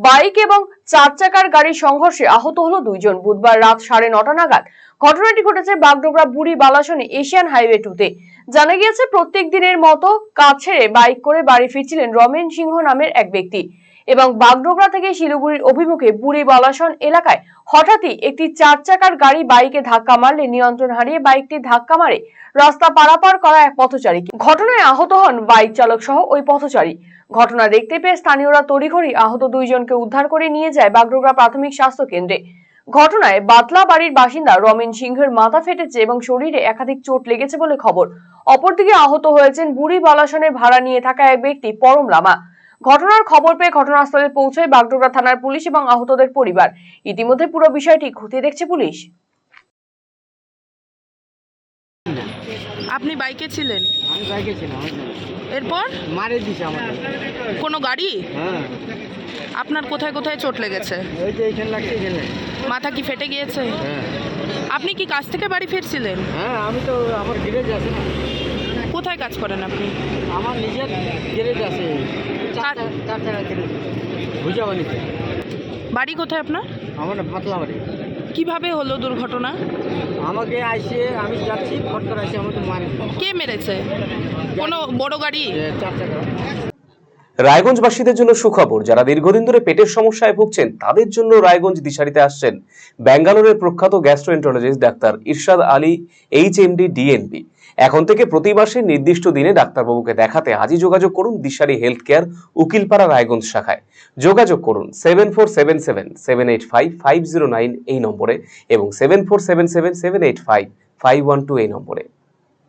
Bike এবং চার চাকার গাড়ির সংঘর্ষে আহত হলো দুইজন। বুধবার রাত 9:30 নাগাদ ঘটনাটি ঘটেছে বাগডোগরা বুড়ি বালাসনে এশিয়ান হাইওয়ে 2-তে। জানা গিয়েছে, প্রত্যেক দিনের মতো কাজ ছেড়ে বাইক করে বাড়ি ফিরছিলেন রমেন সিংহ নামের এক ব্যক্তি এবং বাগডোগরা থেকে শিলিগুড়ির অভিমুখে বুড়ি বালাসন এলাকায় হঠাৎই একটি চার চাকার গাড়ি বাইকে ধাক্কা মারলে নিয়ন্ত্রণ হারিয়ে বাইকটি ধাক্কা মারে রাস্তা পারাপার করা এক পথচারী। ঘটনায় আহত হন বাইক চালক সহ ওই পথচারী। ঘটনা দেখতে পেয়ে স্থানীয়রা তড়িঘড়ি আহত দুইজনকে উদ্ধার করে নিয়ে যায় বাগডোগরা প্রাথমিক স্বাস্থ্য কেন্দ্রে। ঘটনায় বাতলা বাড়ির বাসিন্দা রমেন সিংহের মাথা ফেটেছে এবং শরীরে একাধিক চোট লেগেছে বলে খবর। অপরদিকে আহত হয়েছেন বুড়ি বালাসনের ভাড়া নিয়ে থাকা এক ব্যক্তি পরম লামা। ঘটনার খবর পেয়ে ঘটনাস্থলে পৌঁছয় বাগডোগরা থানার পুলিশ এবং আহতদের পরিবার। ইতিমধ্যে পুরো বিষয়টি খতিয়ে দেখছে পুলিশ। আপনি বাইকে ছিলেন? আমি বাইকে ছিলাম। এরপর মারে দিছে আমাকে। কোনো গাড়ি? হ্যাঁ। আপনার কোথায় কোথায় চোট লেগেছে? এই যে এখানে লাগছে, এখানে। মাথা কি ফেটে গিয়েছে? হ্যাঁ। আপনি কি কাজ থেকে বাড়ি ফিরছিলেন? হ্যাঁ, আমি তো আমার গ্যারেজ আছে না। কোথায় কাজ করেন আপনি? আমার নিজের গ্যারেজ আছে, চার চাকা গ্যারেজ, ভুজাবানিতে। বাড়ি কোথায় আপনার? আমার পাতলা বাড়ি। কিভাবে হলো দুর্ঘটনা? আমাকে আইসে, আমি যাচ্ছি, ফট করে আসে আমাকে মারে। কে মেরেছে? কোনো বড় গাড়ি? চার চাকা। রায়গঞ্জবাসীদের জন্য সুখবর। যারা দীর্ঘদিন ধরে পেটের সমস্যায় ভুগছেন তাদের জন্য রায়গঞ্জ দিশারিতে আসছেন ব্যাঙ্গালোরের প্রখ্যাত গ্যাস্ট্রোএন্টারোলজিস্ট ডাক্তার ইরশাদ আলী, HMD, DNB। এখন থেকে প্রতি মাসে নির্দিষ্ট দিনে ডাক্তারবাবুকে দেখাতে আজই যোগাযোগ করুন দিশারি হেলথ কেয়ার, উকিলপাড়া, রায়গঞ্জ শাখায়। যোগাযোগ করুন 7477785509 এই নম্বরে এবং 7477785512 এই নম্বরে।